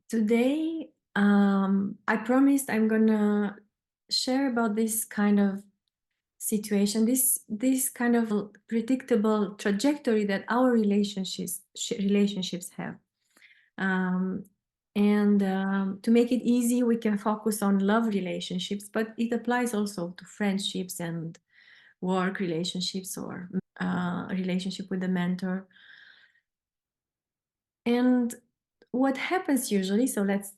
Today, I promised I'm gonna share about this kind of situation, this kind of predictable trajectory that our relationships have. Um, and to make it easy, we can focus on love relationships, but it applies also to friendships and work relationships or relationship with a mentor. And what happens usually, so let's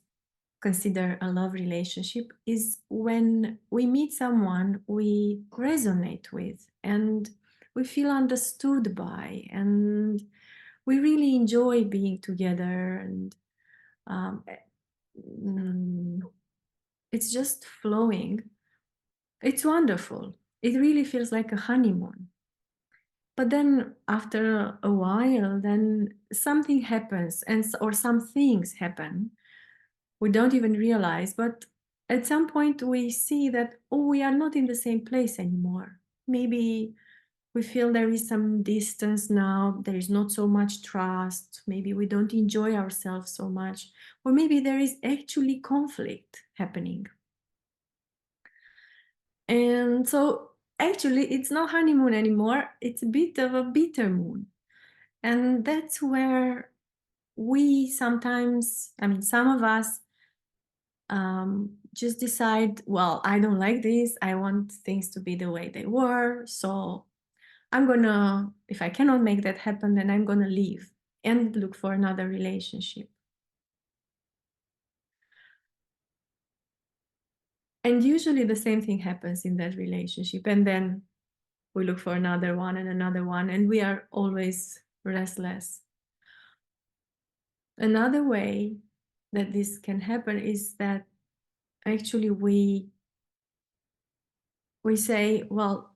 consider a love relationship, is when we meet someone we resonate with and we feel understood by, and we really enjoy being together, and um, mm, it's just flowing. It's wonderful. It really feels like a honeymoon. But then after a while, then something happens, or some things happen we don't even realize, but at some point we see that, oh, we are not in the same place anymore. Maybe we feel there is some distance now, there is not so much trust, maybe we don't enjoy ourselves so much, or maybe there is actually conflict happening. And so actually it's not honeymoon anymore, it's a bit of a bitter moon. And that's where we sometimes, some of us just decide, well, I don't like this. I want things to be the way they were. So I'm gonna, if I cannot make that happen, then I'm gonna leave and look for another relationship. And usually the same thing happens in that relationship. And then we look for another one and another one, and we are always restless. Another way that this can happen is that actually we say, well,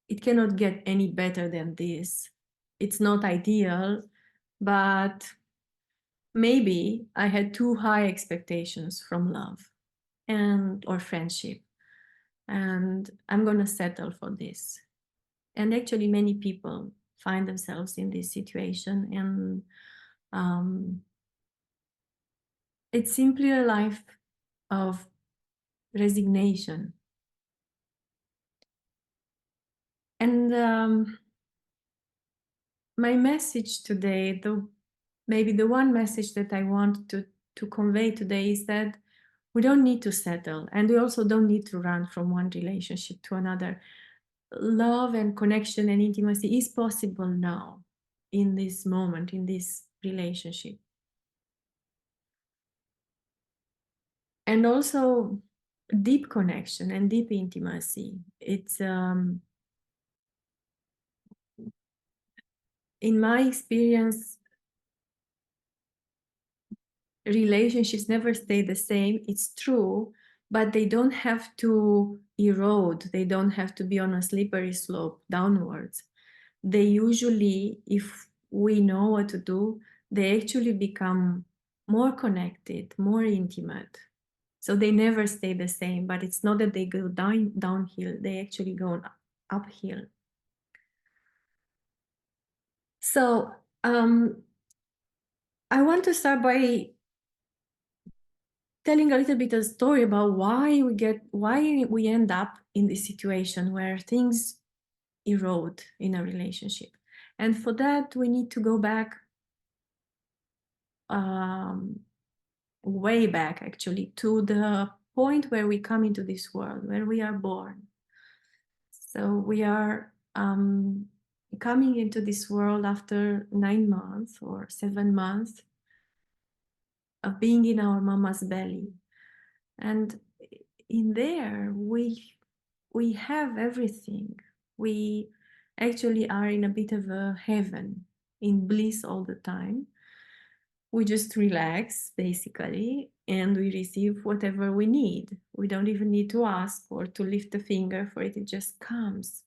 it cannot get any better than this. It's not ideal, but maybe I had too high expectations from love and or friendship, and I'm going to settle for this. And actually many people find themselves in this situation, and it's simply a life of resignation. And my message today, maybe the one message that I want to convey today, is that we don't need to settle, and we also don't need to run from one relationship to another. Love and connection and intimacy is possible now, in this moment, in this relationship. And also deep connection and deep intimacy. It's in my experience, relationships never stay the same, it's true, but they don't have to erode, they don't have to be on a slippery slope downwards. They usually, if we know what to do, they actually become more connected, more intimate. So they never stay the same, but it's not that they go downhill, they actually go uphill. So I want to start by telling a little bit of story about why we end up in this situation where things erode in a relationship. And for that, we need to go back, way back actually, to the point where we come into this world, where we are born. So we are coming into this world after 9 months or 7 months of being in our mama's belly. And in there, we have everything. We actually are in a bit of a heaven, in bliss all the time. We just relax, basically, and we receive whatever we need. We don't even need to ask or to lift a finger for it, it just comes.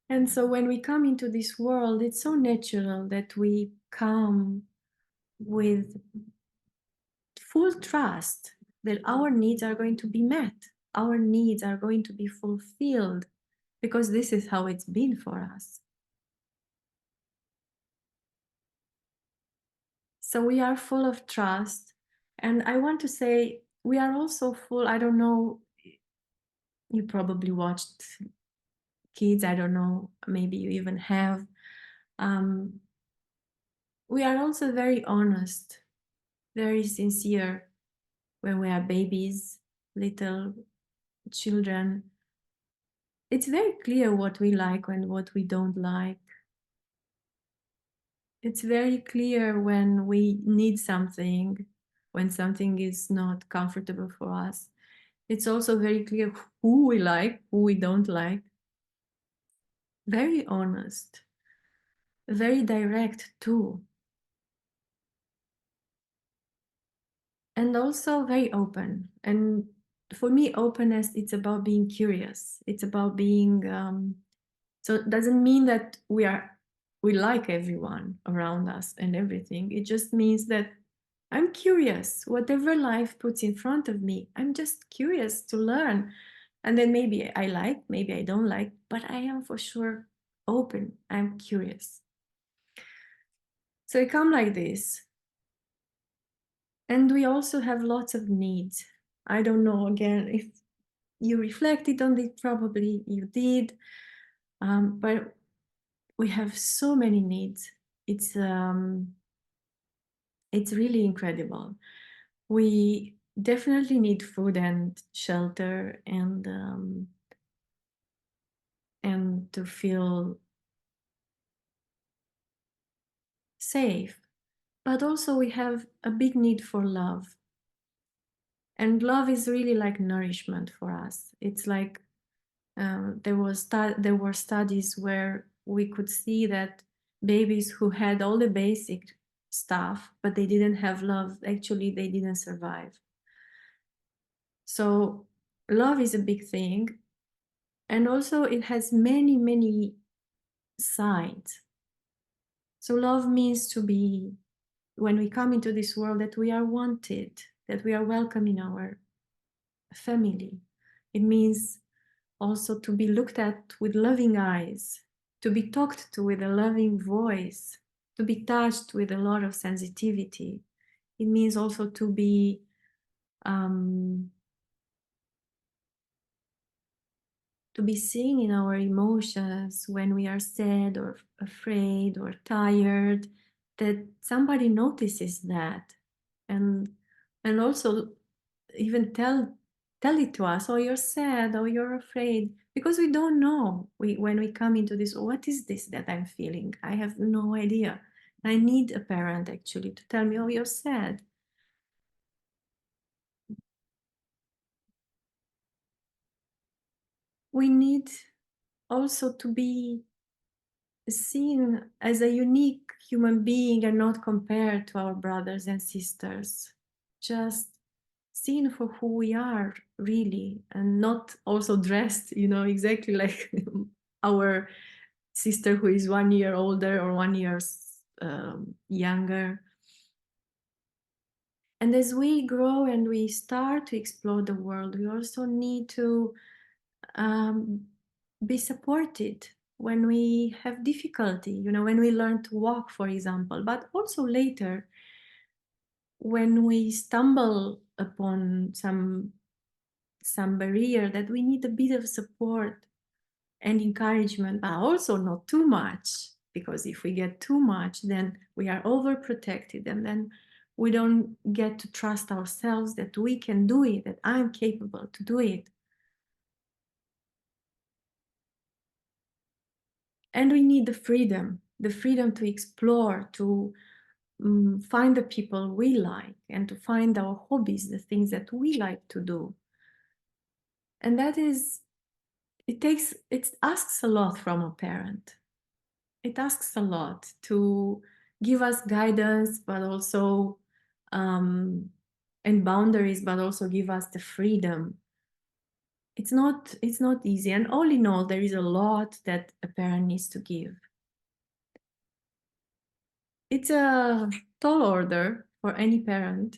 And so when we come into this world, it's so natural that we come with full trust that our needs are going to be met, our needs are going to be fulfilled, because this is how it's been for us. So we are full of trust. And I want to say, we are also full, I don't know, you probably watched kids, I don't know, maybe you even have. Um, we are also very honest, very sincere when we are babies, little children. It's very clear what we like and what we don't like. It's very clear when we need something, when something is not comfortable for us. It's also very clear who we like, who we don't like. Very honest, very direct too. And also very open. And for me, openness, it's about being curious. It's about being, so it doesn't mean that we like everyone around us and everything. It just means that I'm curious. Whatever life puts in front of me, I'm just curious to learn. And then maybe I like, maybe I don't like, but I am for sure open. I'm curious. So I come like this. And we also have lots of needs. I don't know, again, if you reflected on it, probably you did. But we have so many needs. It's really incredible. We definitely need food and shelter and to feel safe. But also we have a big need for love. And love is really like nourishment for us. It's like there were studies where we could see that babies who had all the basic stuff, but they didn't have love, actually they didn't survive. So love is a big thing. And also it has many, many sides. So love means to be, when we come into this world, that we are wanted, that we are welcome in our family. It means also to be looked at with loving eyes, to be talked to with a loving voice, to be touched with a lot of sensitivity. It means also um, to be seen in our emotions when we are sad or afraid or tired, that somebody notices that, and and also even tell it to us. Oh, you're sad, oh, you're afraid, because we don't know. When we come into this, what is this that I'm feeling? I have no idea. I need a parent actually to tell me, oh, you're sad. We need also to be seen as a unique human being and not compared to our brothers and sisters. Just seen for who we are, really, and not also dressed, exactly like our sister who is 1 year older or 1 year younger. And as we grow and we start to explore the world, we also need to um, be supported when we have difficulty, when we learn to walk, for example, but also later when we stumble upon some barrier, that we need a bit of support and encouragement, but also not too much, because if we get too much, then we are overprotected, and then we don't get to trust ourselves that we can do it, that I'm capable to do it. And we need the freedom to explore, to find the people we like, and to find our hobbies, the things that we like to do. And that is, it asks a lot from a parent. It asks a lot to give us guidance, but also um, and boundaries, but also give us the freedom. It's not easy, and all in all, there is a lot that a parent needs to give. It's a tall order for any parent,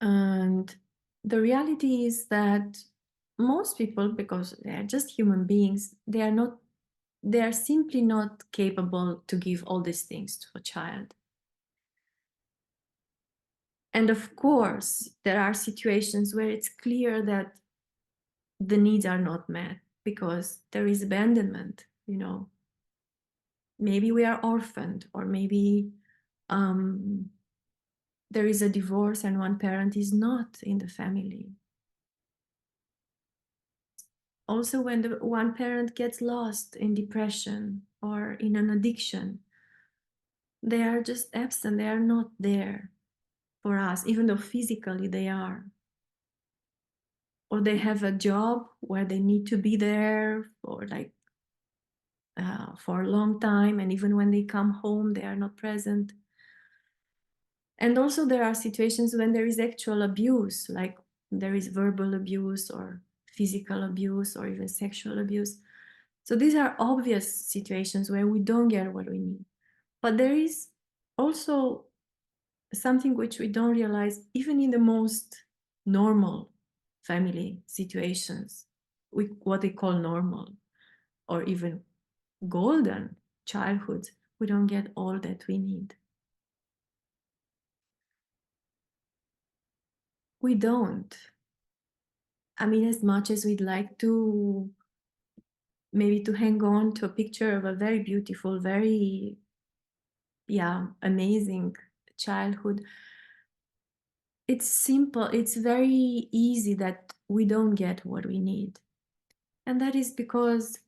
and the reality is that most people, because they are just human beings, they are not they are simply not capable to give all these things to a child. And of course, there are situations where it's clear that the needs are not met because there is abandonment, you know. Maybe we are orphaned, or maybe there is a divorce and one parent is not in the family. Also, when the one parent gets lost in depression or in an addiction, they are just absent, they are not there for us, even though physically they are. Or they have a job where they need to be there for for a long time, and even when they come home, they are not present. And also there are situations when there is actual abuse, like there is verbal abuse or physical abuse or even sexual abuse. So these are obvious situations where we don't get what we need. But there is also something which we don't realize, even in the most normal family situations, what they call normal or even golden childhoods, we don't get all that we need. We don't. I mean, as much as we'd like to, maybe to hang on to a picture of a very beautiful, very, yeah, amazing childhood, it's simple, it's very easy that we don't get what we need. And that is because,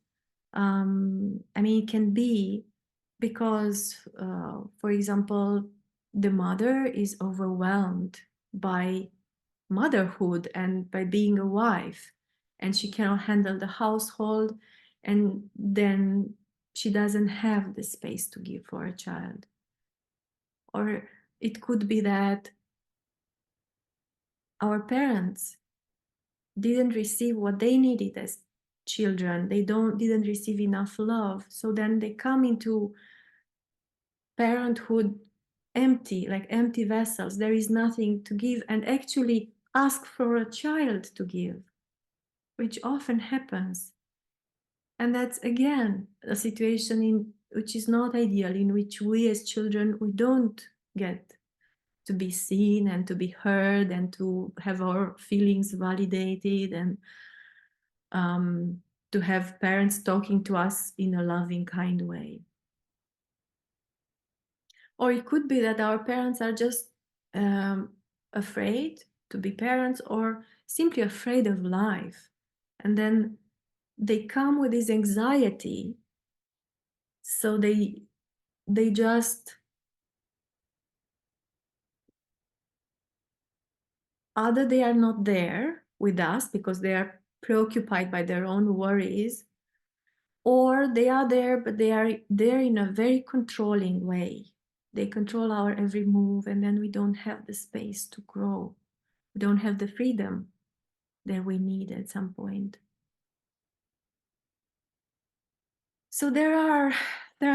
I mean, it can be because, for example, the mother is overwhelmed by motherhood and by being a wife, and she cannot handle the household, and then she doesn't have the space to give for a child. Or it could be that our parents didn't receive what they needed as children. They didn't receive enough love, so then they come into parenthood empty, like empty vessels. There is nothing to give, and actually ask for a child to give, which often happens. And that's again a situation in which is not ideal, in which we as children, we don't get to be seen and to be heard and to have our feelings validated, and to have parents talking to us in a loving, kind way. Or it could be that our parents are just um, afraid to be parents, or simply afraid of life. And then they come with this anxiety. So they just, either they are not there with us because they are preoccupied by their own worries, or they are there, but they are there in a very controlling way. They control our every move, and then we don't have the space to grow. We don't have the freedom that we need at some point. So there are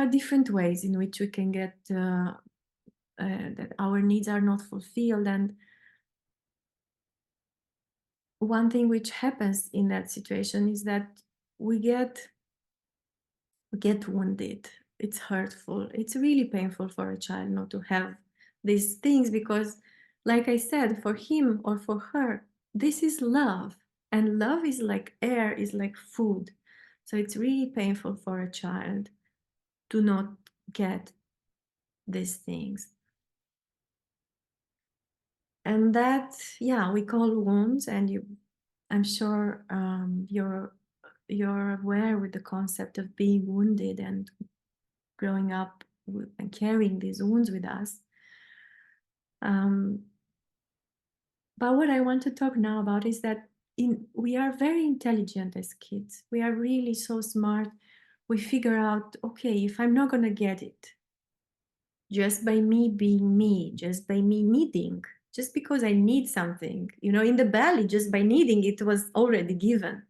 different ways in which we can get that our needs are not fulfilled. And one thing which happens in that situation is that we get wounded. It's hurtful. It's really painful for a child not to have these things, because, like I said, for him or for her, this is love. And love is like air, is like food. So it's really painful for a child to not get these things. And that, yeah, we call wounds. And I'm sure you're aware with the concept of being wounded and growing up and carrying these wounds with us. But what I want to talk now about is that we are very intelligent as kids. We are really so smart. We figure out, okay, if I'm not going to get it, just by me being me, just by me needing, just because I need something, in the belly, just by needing it was already given.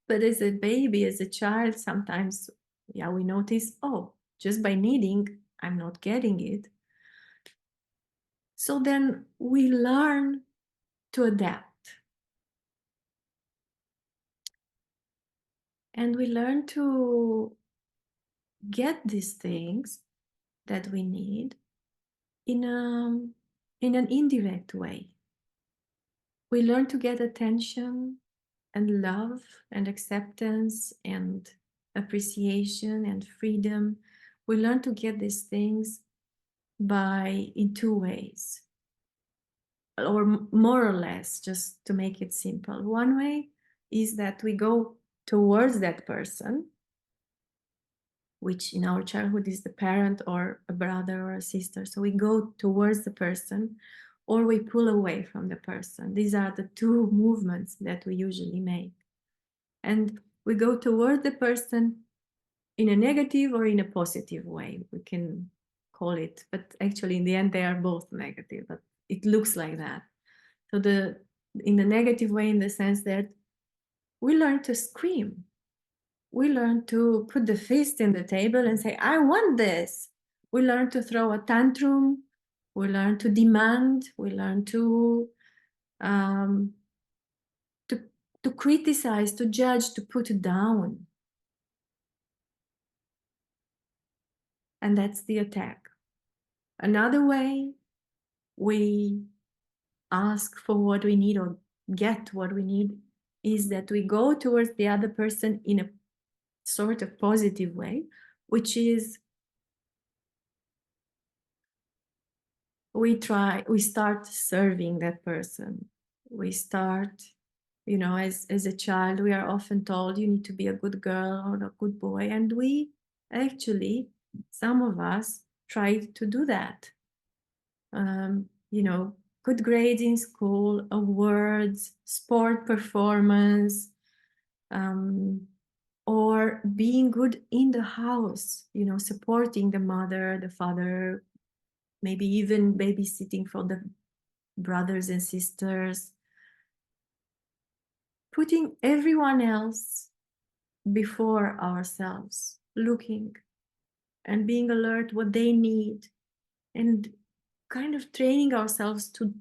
But as a baby, as a child, sometimes, yeah, we notice, oh, just by needing, I'm not getting it. So then we learn to adapt. And we learn to get these things that we need in an indirect way. We learn to get attention and love and acceptance and appreciation and freedom. We learn to get these things by in two ways, or more or less, just to make it simple. One way is that we go towards that person, which in our childhood is the parent or a brother or a sister. So we go towards the person or we pull away from the person. These are the two movements that we usually make. And we go toward the person in a negative or in a positive way, we can call it. But actually, in the end, they are both negative, but it looks like that. So in the negative way, in the sense that we learn to scream. We learn to put the fist in the table and say, I want this. We learn to throw a tantrum. We learn to demand. We learn um, to, to criticize, to judge, to put down. And that's the attack. Another way we ask for what we need or get what we need is that we go towards the other person in a sort of positive way, which is we start serving that person. We start, as a child, we are often told you need to be a good girl or a good boy. And we actually, some of us tried to do that. Good grades in school, awards, sport performance, or being good in the house, supporting the mother, the father, maybe even babysitting for the brothers and sisters, putting everyone else before ourselves, looking and being alert what they need, and kind of training ourselves to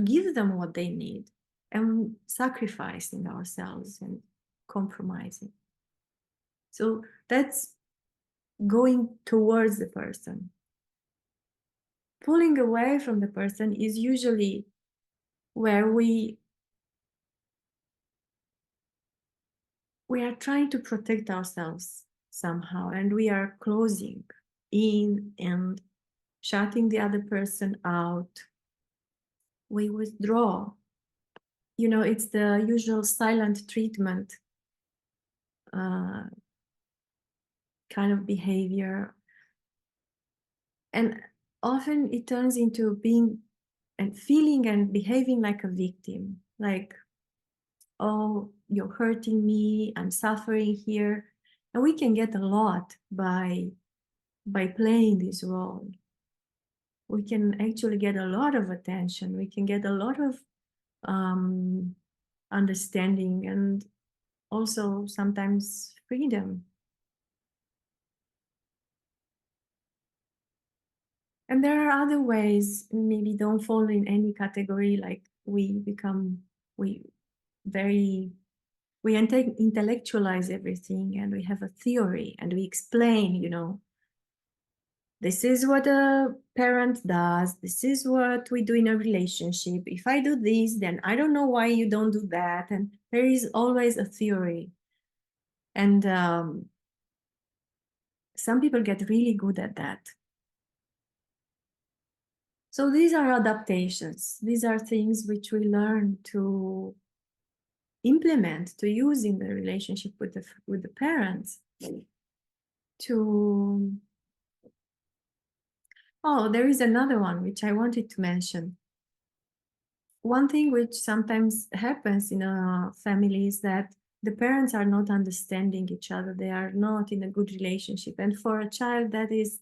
give them what they need, and sacrificing ourselves and compromising. So that's going towards the person. Pulling away from the person is usually where we are trying to protect ourselves somehow, and we are closing in and shutting the other person out. We withdraw. It's the usual silent treatment kind of behavior. And often it turns into being and feeling and behaving like a victim, like, oh, you're hurting me, I'm suffering here. And we can get a lot by playing this role. We can actually get a lot of attention. We can get a lot of understanding and also sometimes freedom. And there are other ways, maybe don't fall in any category, like we intellectualize everything and we have a theory and we explain, this is what a parent does, this is what we do in a relationship. If I do this, then I don't know why you don't do that. And there is always a theory. And some people get really good at that. So these are adaptations. These are things which we learn to implement, to use in the relationship with the parents. There is another one which I wanted to mention. One thing which sometimes happens in a family is that the parents are not understanding each other. They are not in a good relationship. And for a child, that is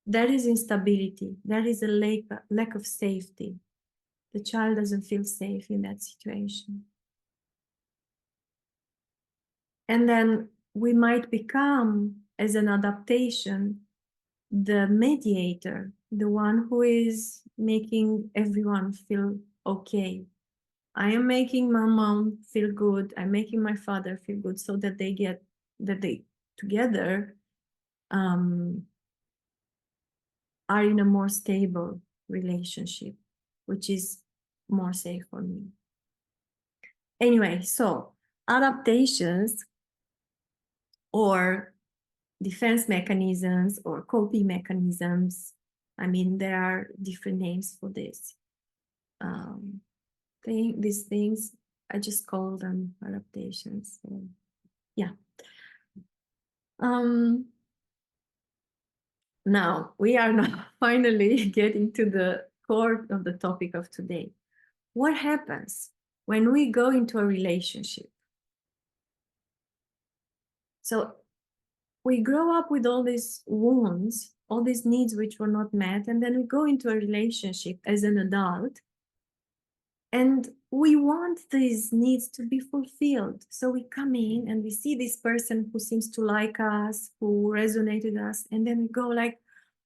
instability. That is a lack of safety. The child doesn't feel safe in that situation. And then we might become, as an adaptation, the mediator, the one who is making everyone feel okay. I am making my mom feel good. I'm making my father feel good so that they together are in a more stable relationship, which is more safe for me. Anyway, so adaptations or defense mechanisms or coping mechanisms, I mean, there are different names for this. These things, I just call them adaptations. So, yeah. Now we are now finally getting to the core of the topic of today. What happens when we go into a relationship? So we grow up with all these wounds, all these needs which were not met, and then we go into a relationship as an adult, and we want these needs to be fulfilled. So we come in and we see this person who seems to like us, who resonated with us, and then we go like,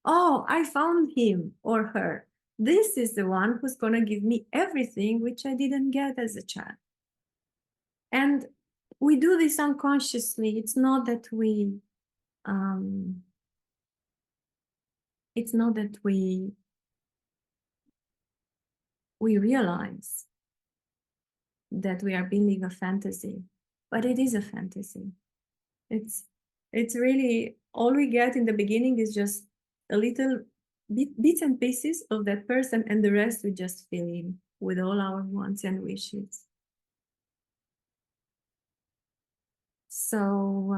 oh, I found him or her. This is the one who's going to give me everything which I didn't get as a child. And we do this unconsciously. It's not that we realize that we are building a fantasy, but it is a fantasy. It's really all we get in the beginning is just a little bits and pieces of that person, and the rest we just fill in with all our wants and wishes. So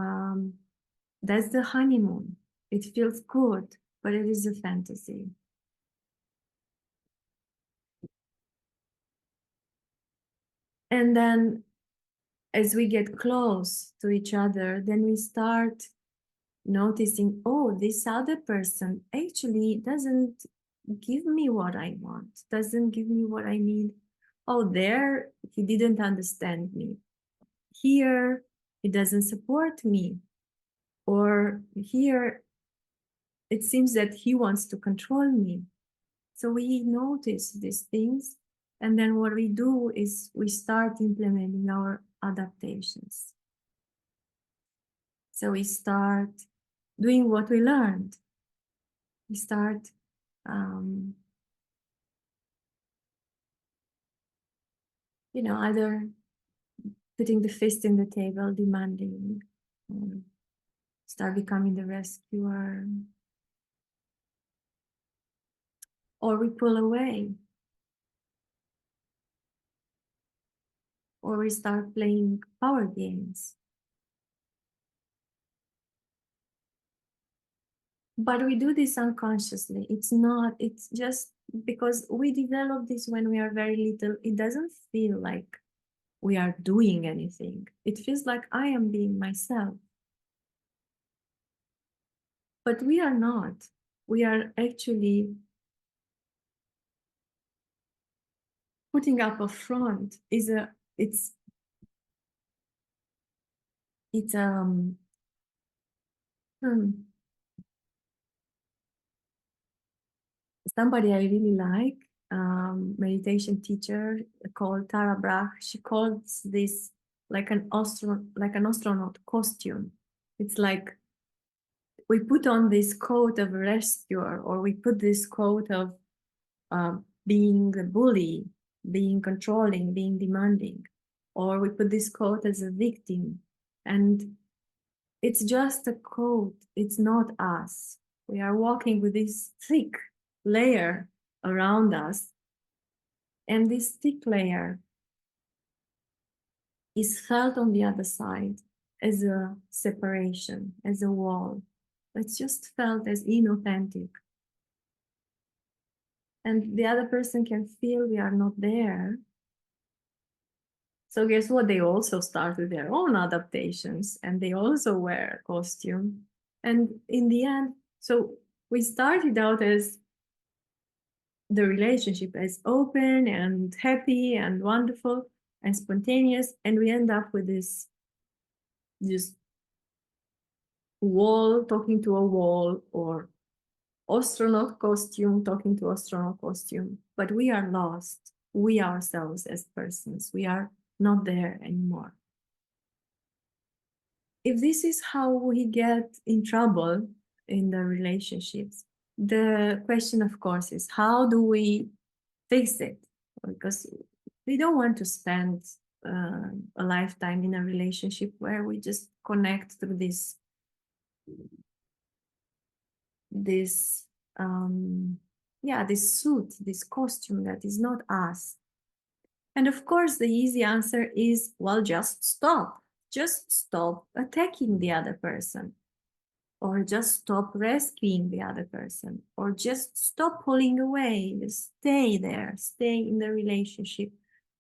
that's the honeymoon. It feels good, but it is a fantasy. And then as we get close to each other, then we start noticing, oh, this other person actually doesn't give me what I want, doesn't give me what I need. Oh, there, he didn't understand me. Here, he doesn't support me. Or here, it seems that he wants to control me. So we notice these things. And then what we do is we start implementing our adaptations. So we start doing what we learned. We start either putting the fist in the table, demanding, start becoming the rescuer, or we pull away, or we start playing power games. But we do this unconsciously. It's just because we develop this when we are very little. It doesn't feel like we are doing anything. It feels like I am being myself. But we are not. We are actually putting up a front. It's somebody I really like, meditation teacher called Tara Brach. She calls this like an astronaut costume. It's like we put on this coat of a rescuer, or we put this coat of being a bully, being controlling, being demanding, or we put this coat as a victim. And it's just a coat. It's not us. We are walking with this thick layer around us. And this thick layer is felt on the other side as a separation, as a wall. It's just felt as inauthentic. And the other person can feel we are not there. So guess what? They also start with their own adaptations, and they also wear a costume. And in the end, so we started out as the relationship as open and happy and wonderful and spontaneous, and we end up with this wall talking to a wall, or astronaut costume talking to astronaut costume. But we are lost, we ourselves as persons, we are not there anymore. if this is how we get in trouble in the relationships, the question, of course, is how do we fix it? Because we don't want to spend a lifetime in a relationship where we just connect through this yeah, this suit, this costume that is not us. And of course, the easy answer is, well, just stop. Just stop attacking the other person, or just stop rescuing the other person, or just stop pulling away. Just stay there, stay in the relationship,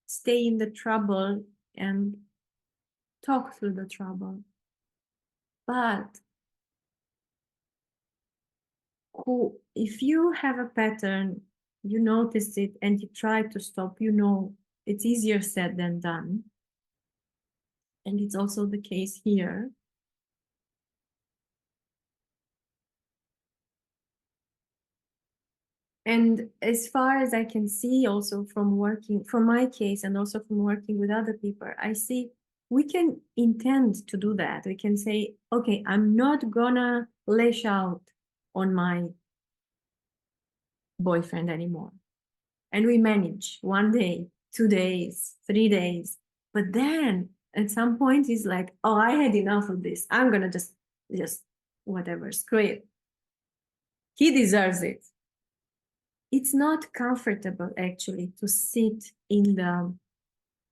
stay in the trouble, and talk through the trouble. But if you have a pattern, you notice it and you try to stop, it's easier said than done. And it's also the case here. And as far as I can see, also from my case and also from working with other people, I see we can intend to do that. We can say, okay, I'm not gonna lash out on my boyfriend anymore. And we manage 1 day, 2 days, 3 days. But then at some point, he's like, oh, I had enough of this. I'm gonna just whatever, screw it. He deserves it. It's not comfortable actually to sit in the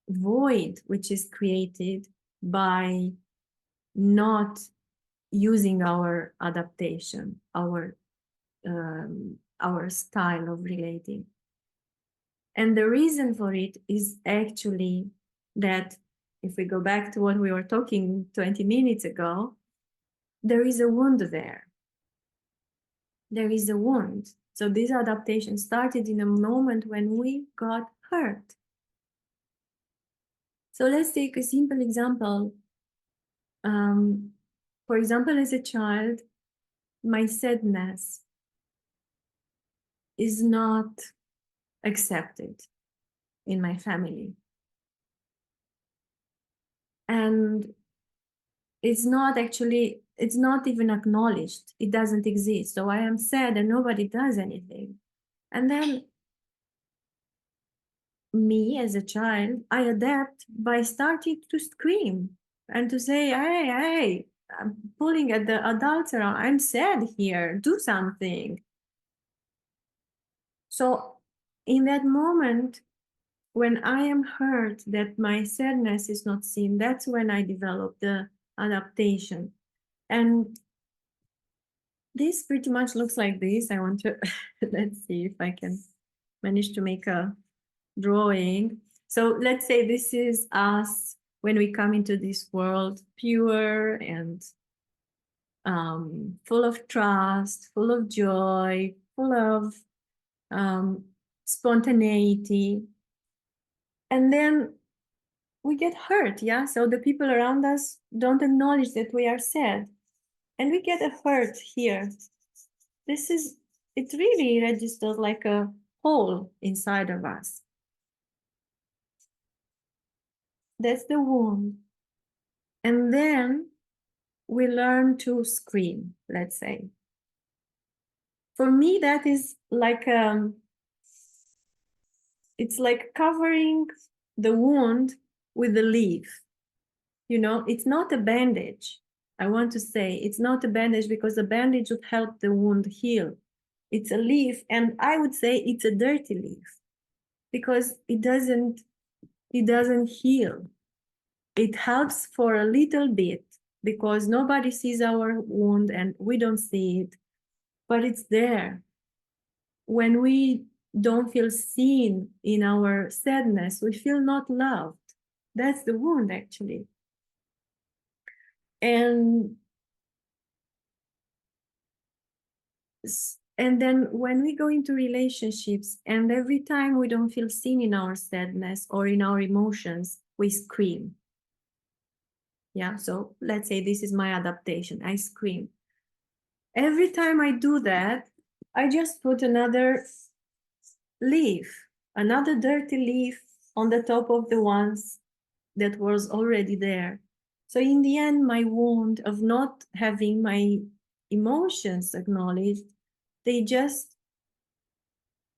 void which is created by not using our adaptation, our style of relating. And the reason for it is actually that if we go back to what we were talking 20 minutes ago, there is a wound there. There is a wound. So this adaptation started in a moment when we got hurt. So let's take a simple example. For example, as a child, my sadness is not accepted in my family. And it's not even acknowledged. It doesn't exist. So I am sad and nobody does anything. And then me as a child, I adapt by starting to scream and to say, hey, I'm pulling at the adults around. I'm sad here. Do something. So in that moment, when I am hurt that my sadness is not seen, that's when I develop the adaptation. And this pretty much looks like this. I want to, let's see if I can manage to make a drawing. So let's say this is us when we come into this world, pure and full of trust, full of joy, full of spontaneity. And then we get hurt, yeah? So the people around us don't acknowledge that we are sad. And we get a hurt here. It really registers like a hole inside of us. That's the wound. And then we learn to scream, let's say. For me, that is like it's like covering the wound with a leaf. It's not a bandage. I want to say it's not a bandage because a bandage would help the wound heal. It's a leaf, and I would say it's a dirty leaf because it doesn't heal. It helps for a little bit because nobody sees our wound and we don't see it, but it's there. When we don't feel seen in our sadness, we feel not loved. That's the wound, actually. And then when we go into relationships and every time we don't feel seen in our sadness or in our emotions, we scream. Yeah, so let's say this is my adaptation. I scream. Every time I do that, I just put another leaf, another dirty leaf on the top of the ones that was already there. So in the end, my wound of not having my emotions acknowledged, they just,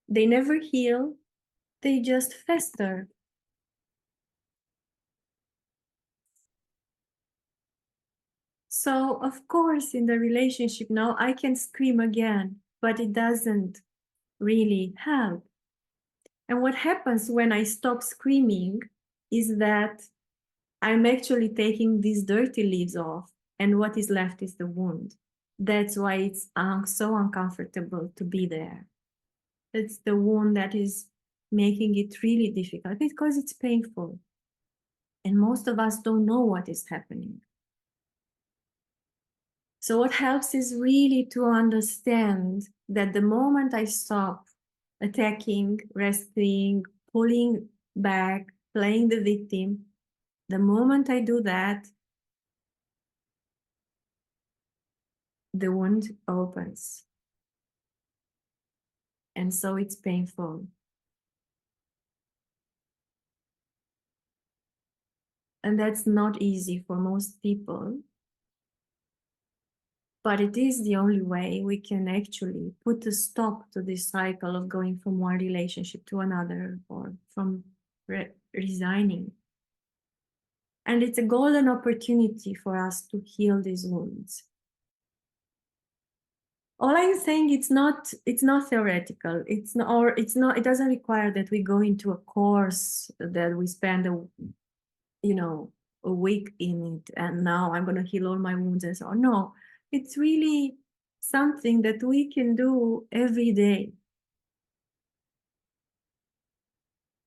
they never heal, they just fester. So of course, in the relationship now, I can scream again, but it doesn't really help. And what happens when I stop screaming is that I'm actually taking these dirty leaves off, and what is left is the wound. That's why it's so uncomfortable to be there. It's the wound that is making it really difficult because it's painful. And most of us don't know what is happening. So, what helps is really to understand that the moment I stop attacking, rescuing, pulling back, playing the victim, the moment I do that, the wound opens. And so it's painful. And that's not easy for most people. But it is the only way we can actually put a stop to this cycle of going from one relationship to another or from resigning. And it's a golden opportunity for us to heal these wounds. All I'm saying, it's not theoretical. It doesn't require that we go into a course that we spend you know a week in it and now I'm going to heal all my wounds and so on. No, it's really something that we can do every day.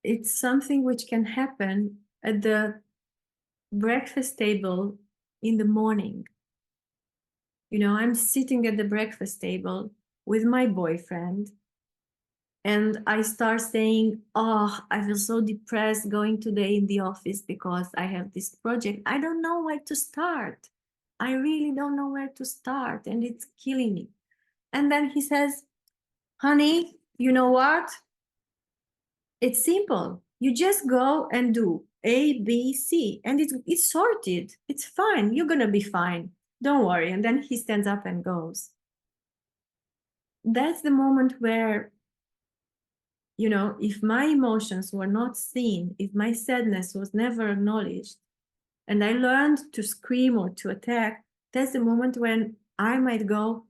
It's something which can happen at the breakfast table in the morning. I'm sitting at the breakfast table with my boyfriend and I start saying, oh, I feel so depressed going today in the office because I have this project. I don't know where to start. I really don't know where to start and it's killing me. And then he says, honey, you know what? It's simple. You just go and do A, B, C, and it's sorted. It's fine. You're going to be fine. Don't worry. And then he stands up and goes. That's the moment where, if my emotions were not seen, if my sadness was never acknowledged, and I learned to scream or to attack, that's the moment when I might go,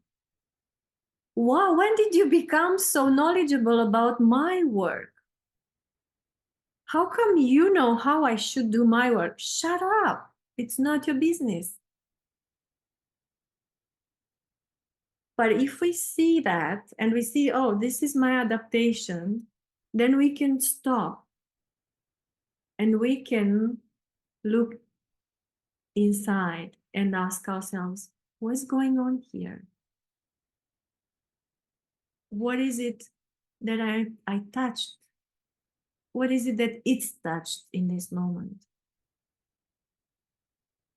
wow, when did you become so knowledgeable about my work? How come you know how I should do my work? Shut up. It's not your business. But if we see that and we see, oh, this is my adaptation, then we can stop and we can look inside and ask ourselves, what's going on here? What is it that I touched? What is it that it's touched in this moment?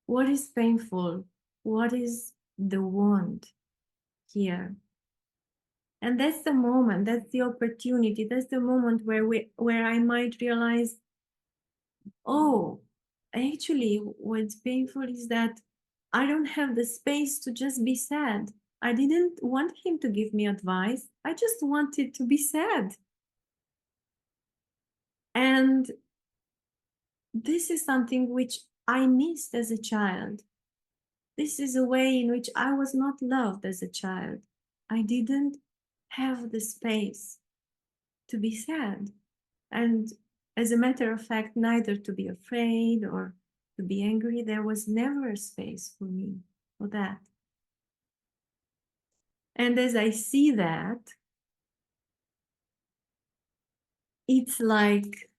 What is painful? What is the wound here? And that's the moment, that's the opportunity, that's the moment where I might realize, oh, actually, what's painful is that I don't have the space to just be sad. I didn't want him to give me advice. I just wanted to be sad. And this is something which I missed as a child. This is a way in which I was not loved as a child. I didn't have the space to be sad. And as a matter of fact, neither to be afraid or to be angry. There was never a space for me for that. And as I see that, it's like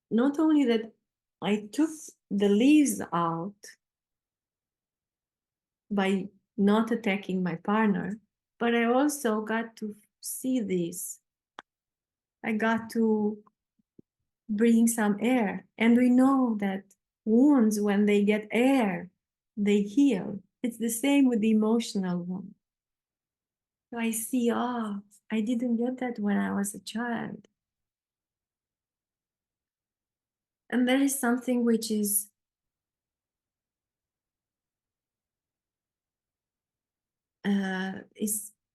not only that I took the leaves out by not attacking my partner, but I also got to see this. I got to bring some air. And we know that wounds, when they get air, they heal. It's the same with the emotional wound. So I see, oh, I didn't get that when I was a child. And there is something which is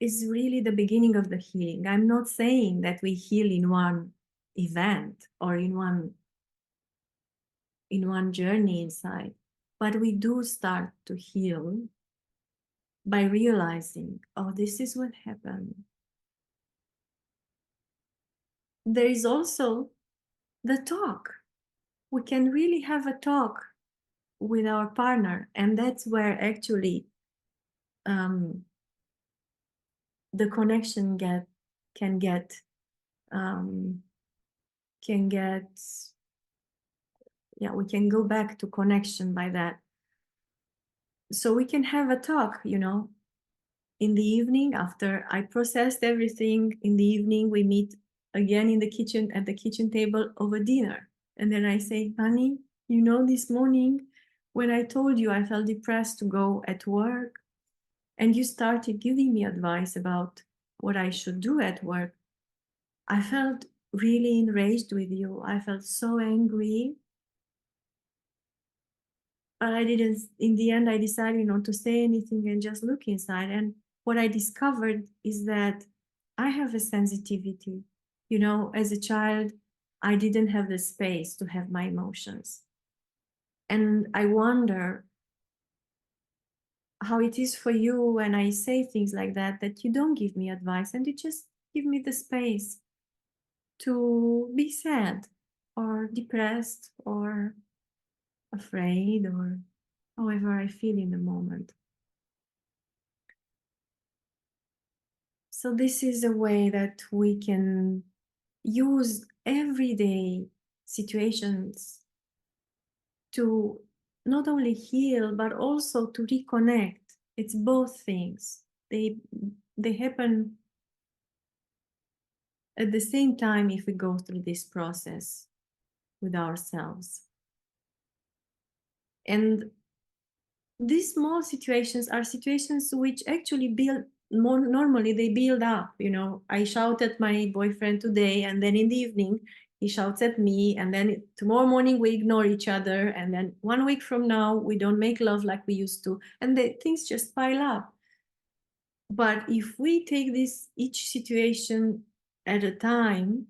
is really the beginning of the healing. I'm not saying that we heal in one event or in one journey inside, but we do start to heal by realizing, oh, this is what happened. There is also the talk. We can really have a talk with our partner, and that's where actually um, the connection can get um, can get yeah, we can go back to connection by that. So we can have a talk, in the evening after I processed everything. In the evening, we meet again in the kitchen at the kitchen table over dinner. And then I say, honey, this morning when I told you I felt depressed to go at work, and you started giving me advice about what I should do at work, I felt really enraged with you. I felt so angry. But I didn't, in the end, I decided not to say anything and just look inside. And what I discovered is that I have a sensitivity. As a child, I didn't have the space to have my emotions. And I wonder how it is for you when I say things like that you don't give me advice and you just give me the space to be sad or depressed or afraid or however I feel in the moment. So this is a way that we can use everyday situations to not only heal, but also to reconnect. It's both things. They happen at the same time if we go through this process with ourselves. And these small situations are situations which actually build more normally they build up. I shout at my boyfriend today, and then in the evening he shouts at me, and then tomorrow morning we ignore each other, and then 1 week from now we don't make love like we used to, and the things just pile up. But if we take this each situation at a time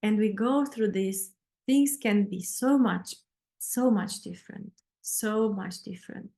and we go through this, things can be so much different, so much different.